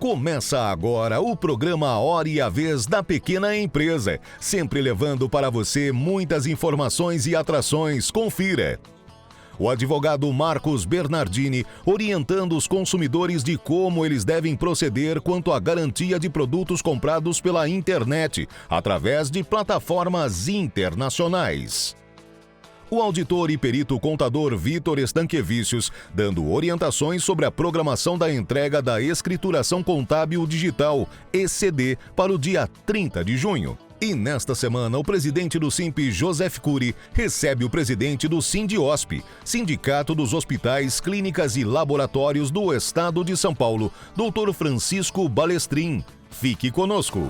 Começa agora o programa Hora e a Vez da Pequena Empresa, sempre levando para você muitas informações e atrações. Confira. O advogado Marcos Bernardini orientando os consumidores de como eles devem proceder quanto à garantia de produtos comprados pela internet, através de plataformas internacionais. O auditor e perito contador Vitor Estanquevicius, dando orientações sobre a programação da entrega da Escrituração Contábil Digital, ECD, para o dia 30 de junho. E nesta semana, o presidente do SINP, Joseph Cury, recebe o presidente do Sindiosp, Sindicato dos Hospitais, Clínicas e Laboratórios do Estado de São Paulo, Dr. Francisco Balestrin. Fique conosco.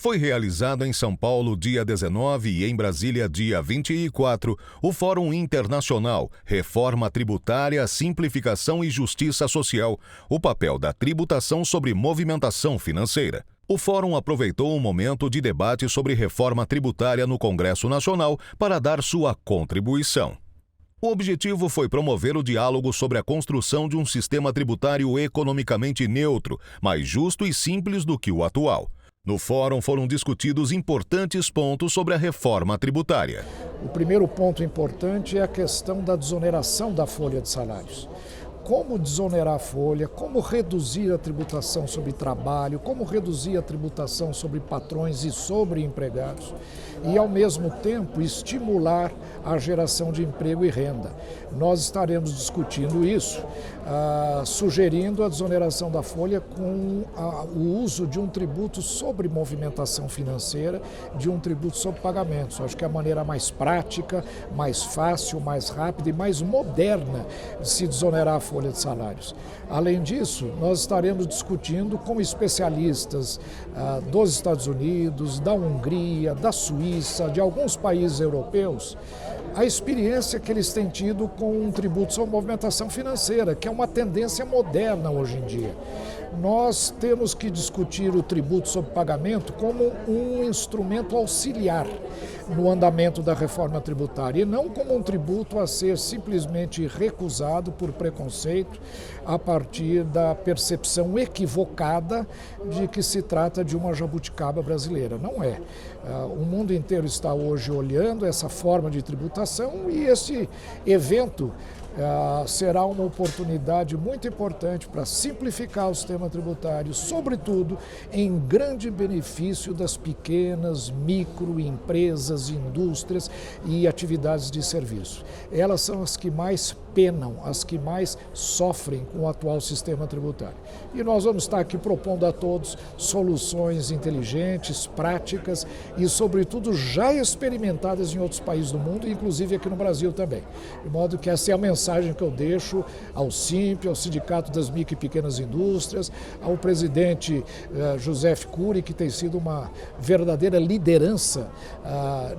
Foi realizado em São Paulo dia 19 e em Brasília dia 24 o Fórum Internacional Reforma Tributária, Simplificação e Justiça Social, o papel da tributação sobre movimentação financeira. O fórum aproveitou um momento de debate sobre reforma tributária no Congresso Nacional para dar sua contribuição. O objetivo foi promover o diálogo sobre a construção de um sistema tributário economicamente neutro, mais justo e simples do que o atual. No fórum foram discutidos importantes pontos sobre a reforma tributária. O primeiro ponto importante é a questão da desoneração da folha de salários. Como desonerar a folha, como reduzir a tributação sobre trabalho, como reduzir a tributação sobre patrões e sobre empregados e, ao mesmo tempo, estimular a geração de emprego e renda. Nós estaremos discutindo isso, sugerindo a desoneração da folha com o uso de um tributo sobre movimentação financeira, de um tributo sobre pagamentos. Acho que é a maneira mais prática, mais fácil, mais rápida e mais moderna de se desonerar a folha de salários. Além disso, nós estaremos discutindo com especialistas dos Estados Unidos, da Hungria, da Suíça, de alguns países europeus, a experiência que eles têm tido com um tributo sobre movimentação financeira, que é uma tendência moderna hoje em dia. Nós temos que discutir o tributo sobre pagamento como um instrumento auxiliar no andamento da reforma tributária e não como um tributo a ser simplesmente recusado por preconceito a partir da percepção equivocada de que se trata de uma jabuticaba brasileira. Não é. O mundo inteiro está hoje olhando essa forma de tributação e esse evento será uma oportunidade muito importante para simplificar o sistema tributário, sobretudo em grande benefício das pequenas, microempresas, indústrias e atividades de serviço. Elas são as que mais penam, as que mais sofrem com o atual sistema tributário. E nós vamos estar aqui propondo a todos soluções inteligentes, práticas e, sobretudo, já experimentadas em outros países do mundo, inclusive aqui no Brasil também. De modo que essa é a mensagem que eu deixo ao SINP, ao Sindicato das Micro e Pequenas Indústrias, ao presidente Joseph Cury, que tem sido uma verdadeira liderança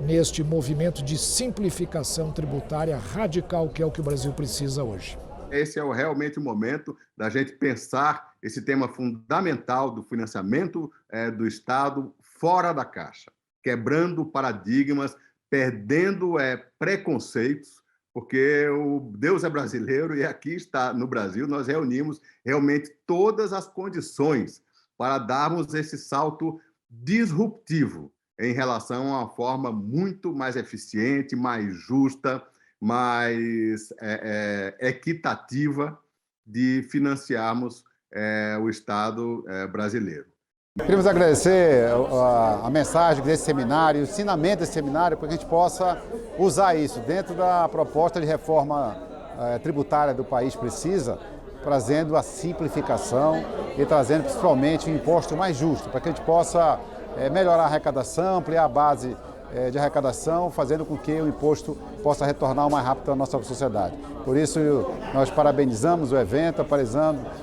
neste movimento de simplificação tributária radical, que é o que o Brasil precisa hoje. Esse é realmente o momento da gente pensar esse tema fundamental do financiamento do Estado fora da caixa, quebrando paradigmas, perdendo preconceitos, porque o Deus é brasileiro e aqui está no Brasil nós reunimos realmente todas as condições para darmos esse salto disruptivo em relação a uma forma muito mais eficiente, mais justa, mais equitativa de financiarmos o Estado brasileiro. Queremos agradecer a mensagem desse seminário, o ensinamento desse seminário, para que a gente possa usar isso dentro da proposta de reforma tributária do país precisa, trazendo a simplificação e trazendo principalmente um imposto mais justo, para que a gente possa melhorar a arrecadação, ampliar a base de arrecadação, fazendo com que o imposto possa retornar o mais rápido para a nossa sociedade. Por isso, nós parabenizamos o evento,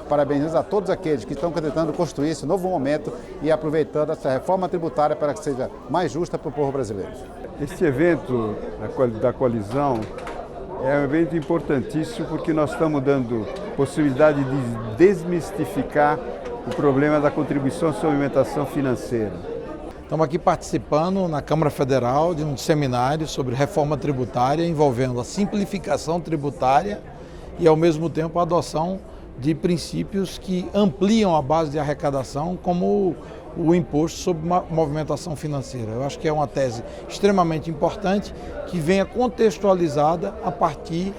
parabenizamos a todos aqueles que estão tentando construir esse novo momento e aproveitando essa reforma tributária para que seja mais justa para o povo brasileiro. Este evento da coalizão é um evento importantíssimo porque nós estamos dando possibilidade de desmistificar o problema da contribuição sobre movimentação financeira. Estamos aqui participando na Câmara Federal de um seminário sobre reforma tributária envolvendo a simplificação tributária e, ao mesmo tempo, a adoção de princípios que ampliam a base de arrecadação, como o imposto sobre movimentação financeira. Eu acho que é uma tese extremamente importante que venha contextualizada a partir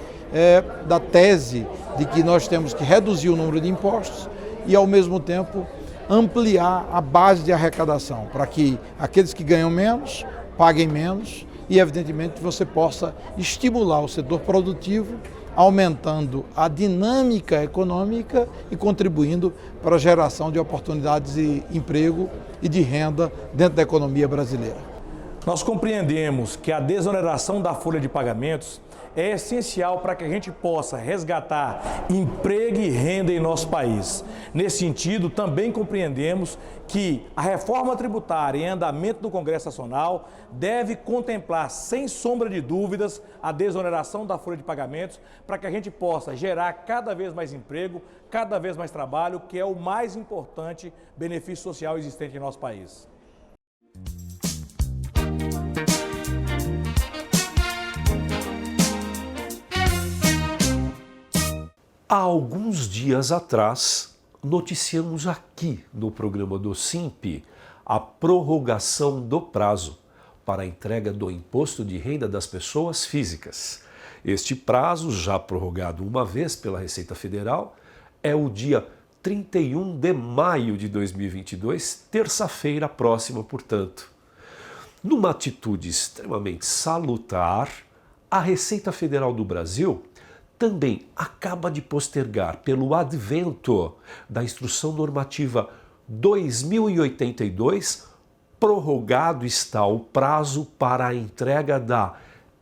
da tese de que nós temos que reduzir o número de impostos e, ao mesmo tempo, ampliar a base de arrecadação, para que aqueles que ganham menos paguem menos e, evidentemente, você possa estimular o setor produtivo, aumentando a dinâmica econômica e contribuindo para a geração de oportunidades de emprego e de renda dentro da economia brasileira. Nós compreendemos que a desoneração da folha de pagamentos é essencial para que a gente possa resgatar emprego e renda em nosso país. Nesse sentido, também compreendemos que a reforma tributária em andamento do Congresso Nacional deve contemplar, sem sombra de dúvidas, a desoneração da folha de pagamentos para que a gente possa gerar cada vez mais emprego, cada vez mais trabalho, que é o mais importante benefício social existente em nosso país. Há alguns dias atrás, noticiamos aqui no programa do SIMP a prorrogação do prazo para a entrega do Imposto de Renda das Pessoas Físicas. Este prazo, já prorrogado uma vez pela Receita Federal, é o dia 31 de maio de 2022, terça-feira próxima, portanto. Numa atitude extremamente salutar, a Receita Federal do Brasil também acaba de postergar, pelo advento da Instrução Normativa 2082, prorrogado está o prazo para a entrega da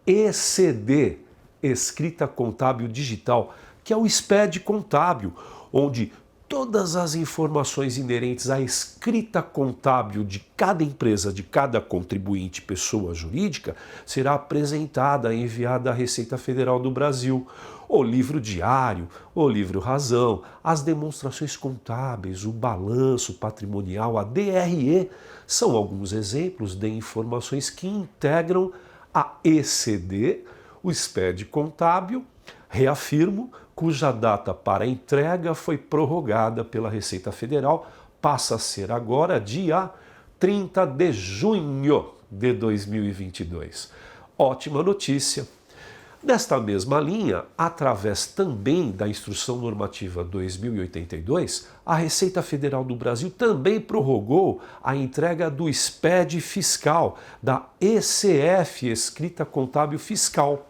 ECD, Escrita Contábil Digital, que é o SPED contábil, onde todas as informações inerentes à escrita contábil de cada empresa, de cada contribuinte, pessoa jurídica, será apresentada e enviada à Receita Federal do Brasil. O livro diário, o livro razão, as demonstrações contábeis, o balanço patrimonial, a DRE, são alguns exemplos de informações que integram a ECD, o SPED contábil, reafirmo, cuja data para entrega foi prorrogada pela Receita Federal, passa a ser agora dia 30 de junho de 2022. Ótima notícia! Nesta mesma linha, através também da Instrução Normativa 2082, a Receita Federal do Brasil também prorrogou a entrega do SPED fiscal, da ECF, Escrita Contábil Fiscal,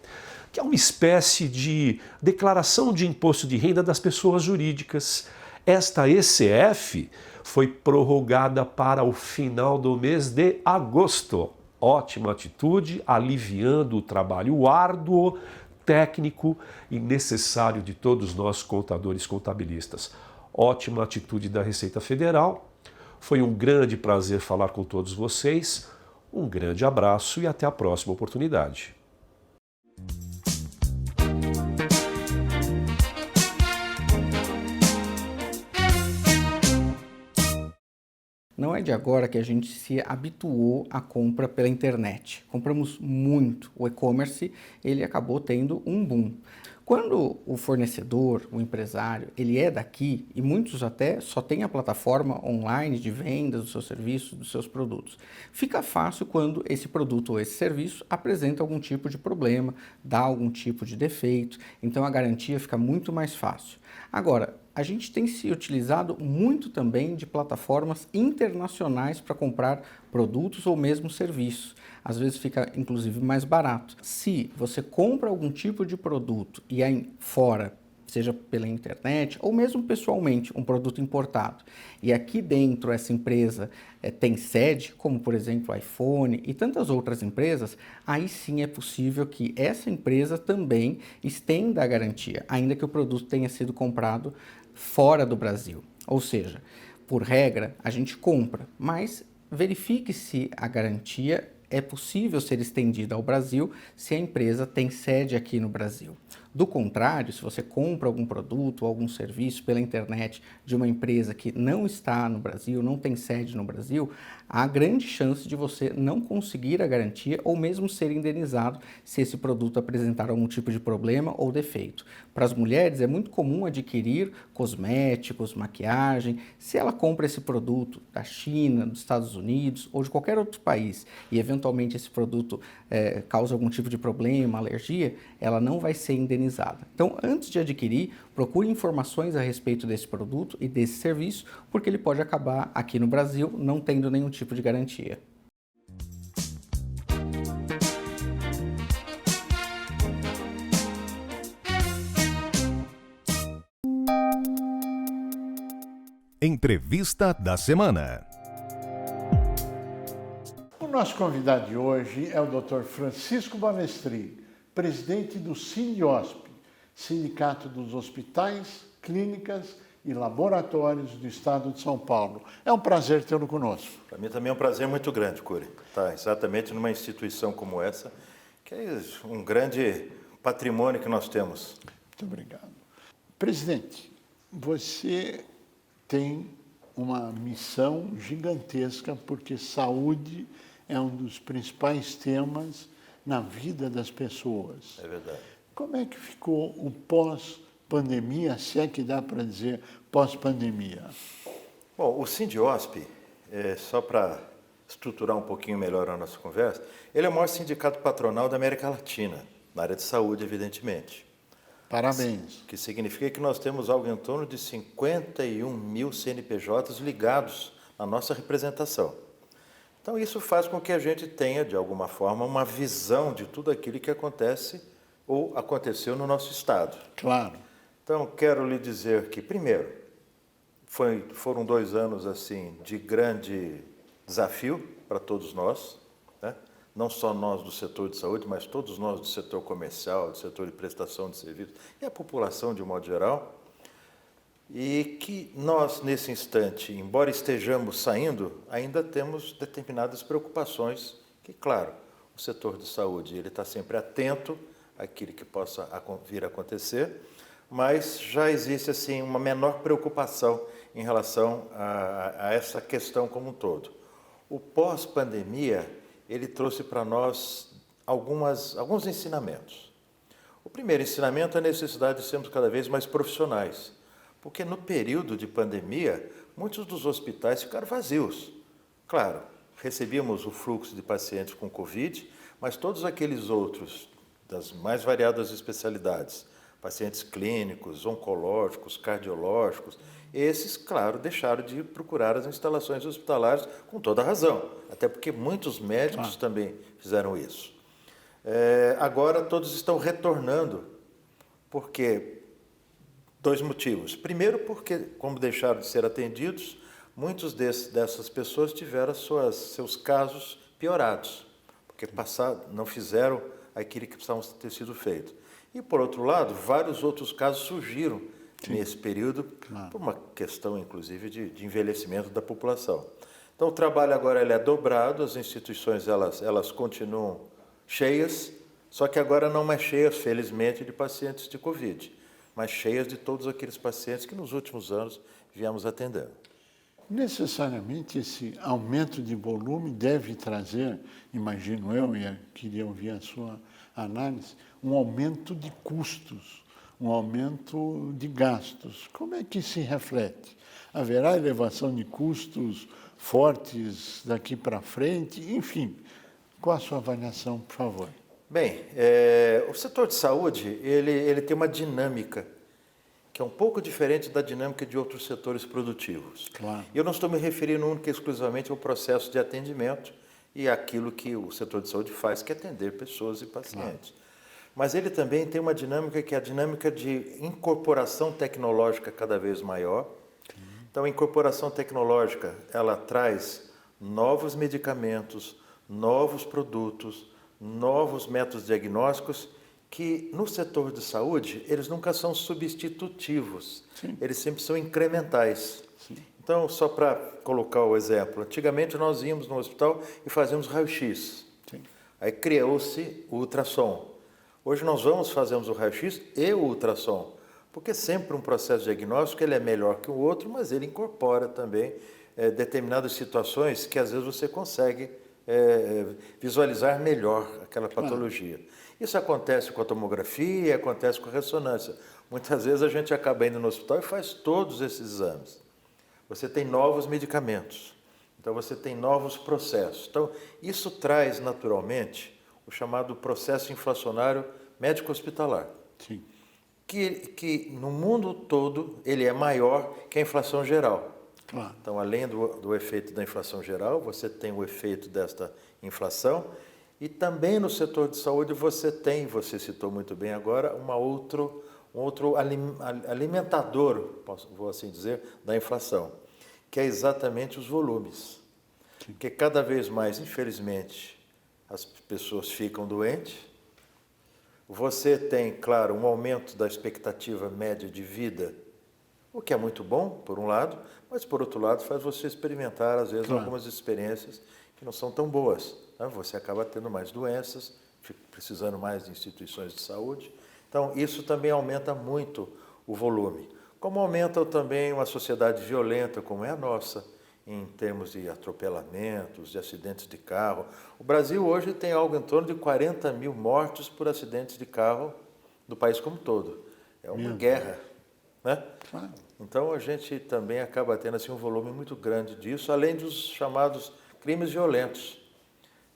que é uma espécie de declaração de imposto de renda das pessoas jurídicas. Esta ECF foi prorrogada para o final do mês de agosto. Ótima atitude, aliviando o trabalho árduo, técnico e necessário de todos nós contadores contabilistas. Ótima atitude da Receita Federal. Foi um grande prazer falar com todos vocês. Um grande abraço e até a próxima oportunidade. Não é de agora que a gente se habituou à compra pela internet. Compramos muito. O e-commerce, ele acabou tendo um boom. Quando o fornecedor, o empresário, ele é daqui, e muitos até só têm a plataforma online de vendas dos seus serviços, dos seus produtos, fica fácil quando esse produto ou esse serviço apresenta algum tipo de problema, dá algum tipo de defeito, então a garantia fica muito mais fácil. Agora, a gente tem se utilizado muito também de plataformas internacionais para comprar produtos ou mesmo serviços. Às vezes fica inclusive mais barato. Se você compra algum tipo de produto e aí fora, seja pela internet ou mesmo pessoalmente, um produto importado, e aqui dentro essa empresa tem sede, como por exemplo o iPhone e tantas outras empresas, aí sim é possível que essa empresa também estenda a garantia, ainda que o produto tenha sido comprado fora do Brasil. Ou seja, por regra, a gente compra, mas verifique se a garantia é possível ser estendida ao Brasil se a empresa tem sede aqui no Brasil. Do contrário, se você compra algum produto ou algum serviço pela internet de uma empresa que não está no Brasil, não tem sede no Brasil, há grande chance de você não conseguir a garantia ou mesmo ser indenizado se esse produto apresentar algum tipo de problema ou defeito. Para as mulheres é muito comum adquirir cosméticos, maquiagem. Se ela compra esse produto da China, dos Estados Unidos ou de qualquer outro país e eventualmente esse produto causa algum tipo de problema, alergia, ela não vai ser indenizada. Então, antes de adquirir, procure informações a respeito desse produto e desse serviço, porque ele pode acabar aqui no Brasil não tendo nenhum tipo de garantia. Entrevista da semana. O nosso convidado de hoje é o Dr. Francisco Balestrin, presidente do Sindiosp, Sindicato dos Hospitais, Clínicas e Laboratórios do Estado de São Paulo. É um prazer tê-lo conosco. Para mim também é um prazer muito grande, Cury, estar exatamente numa instituição como essa, que é um grande patrimônio que nós temos. Muito obrigado. Presidente, você tem uma missão gigantesca, porque saúde é um dos principais temas na vida das pessoas. É verdade. Como é que ficou o pós-pandemia, se é que dá para dizer pós-pandemia? Bom, o Sindiosp, só para estruturar um pouquinho melhor a nossa conversa, ele é o maior sindicato patronal da América Latina, na área de saúde, evidentemente. Parabéns. Que significa que nós temos algo em torno de 51 mil CNPJs ligados à nossa representação. Então, isso faz com que a gente tenha, de alguma forma, uma visão de tudo aquilo que acontece ou aconteceu no nosso Estado. Claro. Então, quero lhe dizer que, primeiro, foram 2 anos assim de grande desafio para todos nós, né? Não só nós do setor de saúde, mas todos nós do setor comercial, do setor de prestação de serviços e a população de um modo geral. E que nós, nesse instante, embora estejamos saindo, ainda temos determinadas preocupações que, claro, o setor de saúde ele está sempre atento àquilo que possa vir a acontecer, mas já existe assim uma menor preocupação em relação a essa questão como um todo. O pós-pandemia, ele trouxe para nós alguns ensinamentos. O primeiro ensinamento é a necessidade de sermos cada vez mais profissionais, porque no período de pandemia, muitos dos hospitais ficaram vazios. Claro, recebíamos o fluxo de pacientes com Covid, mas todos aqueles outros, das mais variadas especialidades, pacientes clínicos, oncológicos, cardiológicos, esses, claro, deixaram de procurar as instalações hospitalares com toda a razão, até porque muitos médicos também fizeram isso. Agora todos estão retornando, porque 2 motivos. Primeiro, porque, como deixaram de ser atendidos, muitos dessas pessoas tiveram seus casos piorados, porque não fizeram aquilo que precisavam ter sido feito. E, por outro lado, vários outros casos surgiram nesse período, por uma questão, inclusive, de envelhecimento da população. Então, o trabalho agora ele é dobrado, as instituições elas continuam cheias, só que agora não mais cheias, felizmente, de pacientes de Covid, mas cheias de todos aqueles pacientes que nos últimos anos viemos atendendo. Necessariamente esse aumento de volume deve trazer, imagino eu, e queria ouvir a sua análise, um aumento de custos, um aumento de gastos. Como é que se reflete? Haverá elevação de custos fortes daqui para frente? Enfim, qual a sua avaliação, por favor? Bem, o setor de saúde ele tem uma dinâmica que é um pouco diferente da dinâmica de outros setores produtivos. Claro. Eu não estou me referindo única e exclusivamente ao processo de atendimento e àquilo que o setor de saúde faz, que é atender pessoas e pacientes. Claro. Mas ele também tem uma dinâmica que é a dinâmica de incorporação tecnológica cada vez maior. Então, a incorporação tecnológica, ela traz novos medicamentos, novos produtos, novos métodos diagnósticos que, no setor de saúde, eles nunca são substitutivos. Sim. Eles sempre são incrementais. Sim. Então, só para colocar o exemplo, antigamente nós íamos no hospital e fazíamos raio-x. Aí criou-se o ultrassom. Hoje nós fazemos o raio-x e o ultrassom, porque sempre um processo diagnóstico ele é melhor que o outro, mas ele incorpora também determinadas situações que às vezes você consegue visualizar melhor aquela patologia. Isso acontece com a tomografia, acontece com a ressonância. Muitas vezes a gente acaba indo no hospital e faz todos esses exames. Você tem novos medicamentos, então você tem novos processos. Então, isso traz naturalmente o chamado processo inflacionário médico-hospitalar, que no mundo todo ele é maior que a inflação geral. Claro. Então, além do efeito da inflação geral, você tem o efeito desta inflação e também no setor de saúde você citou muito bem agora, um outro alimentador, vou assim dizer, da inflação, que é exatamente os volumes. Porque cada vez mais, infelizmente, as pessoas ficam doentes. Você tem, claro, um aumento da expectativa média de vida, o que é muito bom, por um lado, mas, por outro lado, faz você experimentar, às vezes, algumas experiências que não são tão boas. Né? Você acaba tendo mais doenças, precisando mais de instituições de saúde. Então, isso também aumenta muito o volume. Como aumenta também uma sociedade violenta como é a nossa, em termos de atropelamentos, de acidentes de carro. O Brasil hoje tem algo em torno de 40 mil mortes por acidentes de carro no país como um todo. É uma guerra, né? Claro. Então, a gente também acaba tendo assim, um volume muito grande disso, além dos chamados crimes violentos.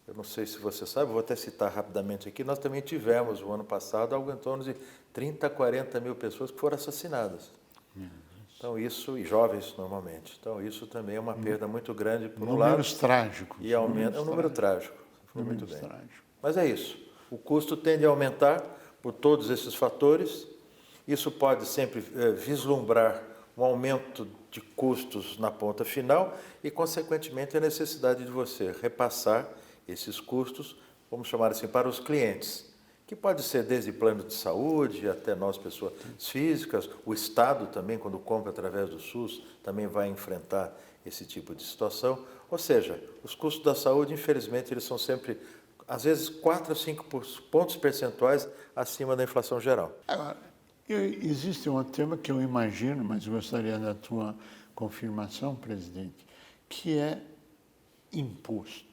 Eu não sei se você sabe, vou até citar rapidamente aqui, nós também tivemos, o ano passado, algo em torno de 30 a 40 mil pessoas que foram assassinadas. Então, isso, e jovens normalmente. Então, isso também é uma perda muito grande, por um lado. Números trágicos. E aumenta, é um número trágico. Muito bem. Mas é isso. O custo tende a aumentar por todos esses fatores. Isso pode sempre vislumbrar um aumento de custos na ponta final e, consequentemente, a necessidade de você repassar esses custos, vamos chamar assim, para os clientes, que pode ser desde plano de saúde até nós, pessoas físicas, o Estado também, quando compra através do SUS, também vai enfrentar esse tipo de situação. Ou seja, os custos da saúde, infelizmente, eles são sempre, às vezes, 4 a 5 pontos percentuais acima da inflação geral. Agora, existe um tema que eu imagino, mas gostaria da tua confirmação, presidente, que é imposto.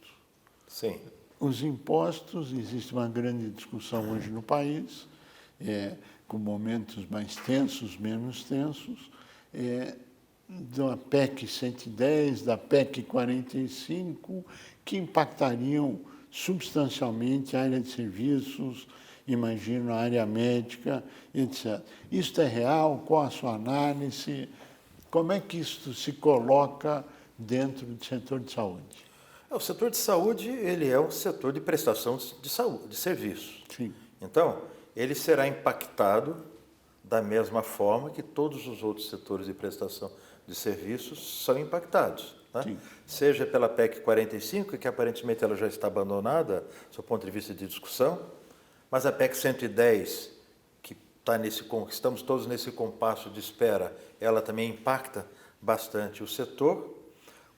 Sim. Os impostos, existe uma grande discussão hoje no país, com momentos mais tensos, menos tensos, da PEC 110, da PEC 45, que impactariam substancialmente a área de serviços, imagino a área médica, etc. Isto é real? Qual a sua análise? Como é que isto se coloca dentro do setor de saúde? O setor de saúde, ele é um setor de prestação de saúde, de serviços. Sim. Então, ele será impactado da mesma forma que todos os outros setores de prestação de serviços são impactados. Né? Seja pela PEC 45, que aparentemente ela já está abandonada, do ponto de vista de discussão, mas a PEC 110, que estamos todos nesse compasso de espera, ela também impacta bastante o setor,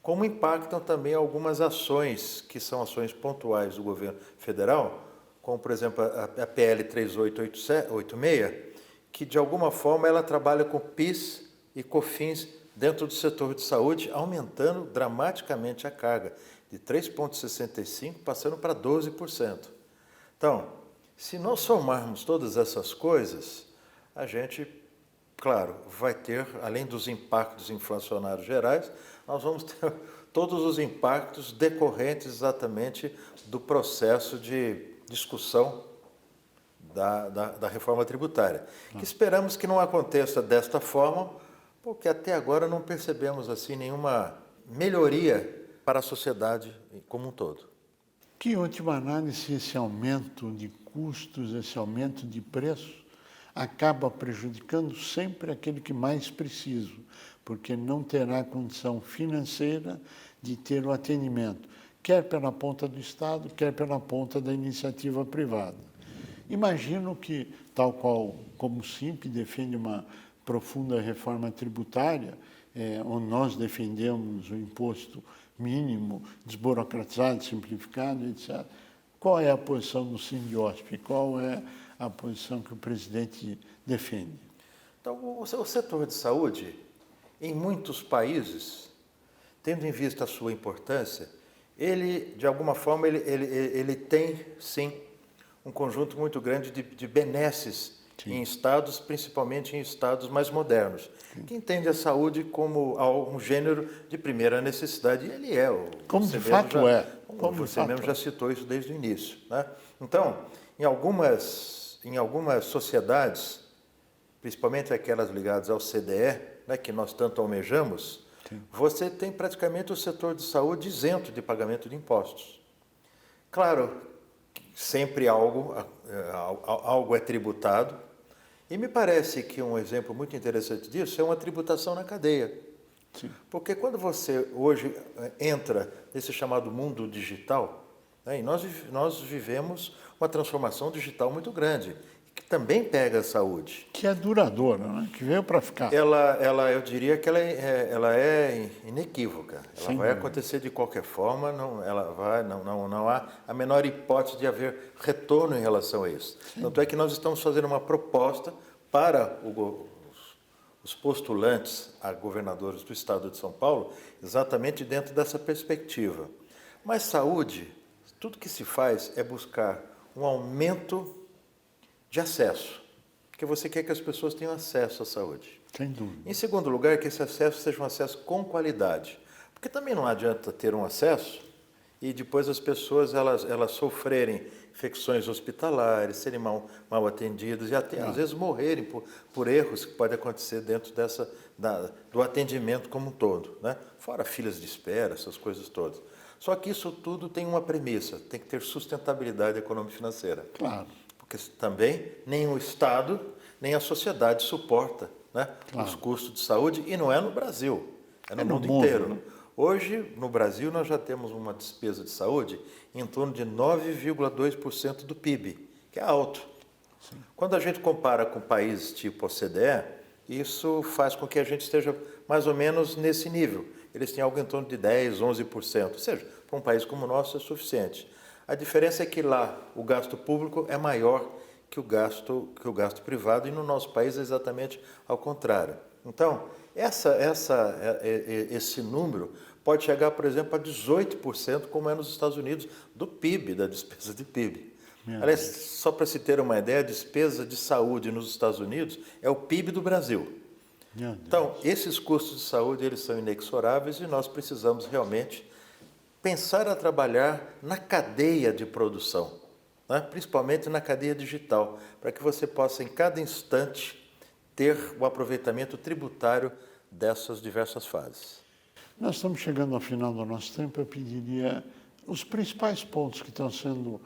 como impactam também algumas ações, que são ações pontuais do governo federal, como, por exemplo, a PL 3886, que, de alguma forma, ela trabalha com PIS e COFINS dentro do setor de saúde, aumentando dramaticamente a carga, de 3,65% passando para 12%. Então, se nós somarmos todas essas coisas, a gente, claro, vai ter, além dos impactos inflacionários gerais, nós vamos ter todos os impactos decorrentes exatamente do processo de discussão da reforma tributária, que esperamos que não aconteça desta forma, porque até agora não percebemos assim nenhuma melhoria para a sociedade como um todo. Que, em última análise, esse aumento de custos, esse aumento de preço, acaba prejudicando sempre aquele que mais precisa, porque não terá condição financeira de ter o atendimento, quer pela ponta do Estado, quer pela ponta da iniciativa privada. Imagino que, tal qual como o SIMP defende uma profunda reforma tributária, onde nós defendemos o imposto mínimo, desburocratizado, simplificado, etc., Qual é a posição do Sindiosp? Qual é a posição que o presidente defende? Então, o setor de saúde, em muitos países, tendo em vista a sua importância, ele, de alguma forma, ele tem, sim, um conjunto muito grande de benesses em estados, principalmente em estados mais modernos, que entende a saúde como um gênero de primeira necessidade, e ele é. Como de fato é. Como você mesmo já citou isso desde o início, né? Então, em algumas sociedades, principalmente aquelas ligadas ao CDE, né, que nós tanto almejamos, você tem praticamente o setor de saúde isento de pagamento de impostos. Claro, sempre algo é tributado, e me parece que um exemplo muito interessante disso é uma tributação na cadeia. Sim. Porque quando você hoje entra nesse chamado mundo digital, né, e nós vivemos uma transformação digital muito grande, que também pega a saúde. Que é duradoura, né? Que veio para ficar. Eu diria que ela é inequívoca. Ela vai acontecer de qualquer forma, não há a menor hipótese de haver retorno em relação a isso. Sim. Tanto é que nós estamos fazendo uma proposta para os postulantes a governadores do estado de São Paulo, exatamente dentro dessa perspectiva. Mas saúde, tudo que se faz é buscar um aumento de acesso, porque você quer que as pessoas tenham acesso à saúde. Sem dúvida. Em segundo lugar, que esse acesso seja um acesso com qualidade, porque também não adianta ter um acesso e depois as pessoas elas sofrerem infecções hospitalares, serem mal atendidas e até às vezes morrerem por erros que podem acontecer dentro do atendimento como um todo, né? Fora filas de espera, essas coisas todas. Só que isso tudo tem uma premissa, tem que ter sustentabilidade econômico-financeira. Claro. Porque também nem o Estado, nem a sociedade suporta, né, os custos de saúde, e não é no Brasil, é no mundo inteiro. Né? Hoje, no Brasil, nós já temos uma despesa de saúde em torno de 9,2% do PIB, que é alto. Sim. Quando a gente compara com países tipo OCDE, isso faz com que a gente esteja mais ou menos nesse nível. Eles têm algo em torno de 10%, 11%, ou seja, para um país como o nosso é suficiente. A diferença é que lá o gasto público é maior que o gasto privado, e no nosso país é exatamente ao contrário. Então, esse número pode chegar, por exemplo, a 18%, como é nos Estados Unidos, do PIB, da despesa de PIB. Aliás, só para se ter uma ideia, a despesa de saúde nos Estados Unidos é o PIB do Brasil. Então, esses custos de saúde, eles são inexoráveis, e nós precisamos realmente pensar a trabalhar na cadeia de produção, né? Principalmente na cadeia digital, para que você possa, em cada instante, ter o aproveitamento tributário dessas diversas fases. Nós estamos chegando ao final do nosso tempo. Eu pediria os principais pontos que estão sendo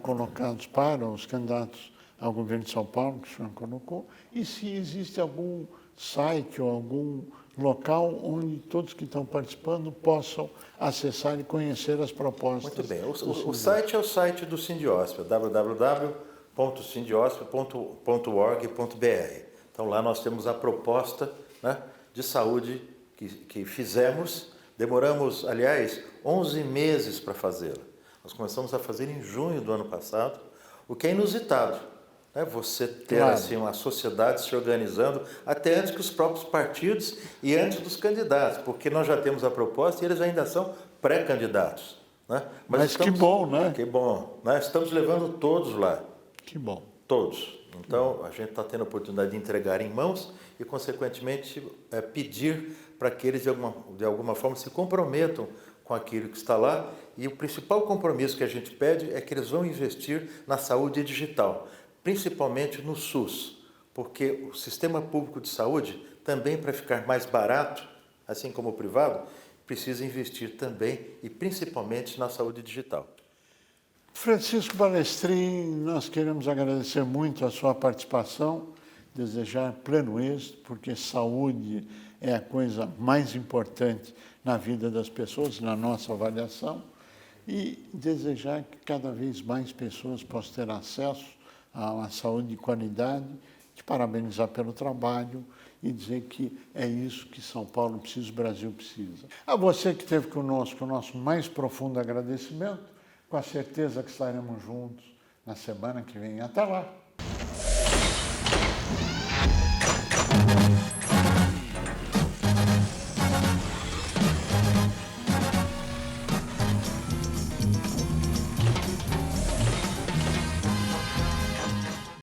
colocados para os candidatos ao governo de São Paulo, que o senhor colocou, e se existe algum site ou algum local onde todos que estão participando possam acessar e conhecer as propostas. Muito bem. O site é o site do Sindiosp, www.sindiosp.org.br. Então, lá nós temos a proposta, né, de saúde que fizemos. Demoramos, aliás, 11 meses para fazê-la. Nós começamos a fazer em junho do ano passado, o que é inusitado. Você ter assim, uma sociedade se organizando até antes que os próprios partidos e antes dos candidatos, porque nós já temos a proposta e eles ainda são pré-candidatos. Né? Mas que bom, né? Que bom. Nós estamos levando todos lá. Que bom. Todos. Então, a gente está tendo a oportunidade de entregar em mãos e, consequentemente, pedir para que eles, de alguma forma, se comprometam com aquilo que está lá. E o principal compromisso que a gente pede é que eles vão investir na saúde digital, principalmente no SUS, porque o sistema público de saúde, também para ficar mais barato, assim como o privado, precisa investir também e principalmente na saúde digital. Francisco Balestrin, nós queremos agradecer muito a sua participação, desejar pleno êxito, porque saúde é a coisa mais importante na vida das pessoas, na nossa avaliação, e desejar que cada vez mais pessoas possam ter acesso a uma saúde de qualidade, te parabenizar pelo trabalho e dizer que é isso que São Paulo precisa, o Brasil precisa. A você que esteve conosco, o nosso mais profundo agradecimento. com a certeza que estaremos juntos na semana que vem. Até lá!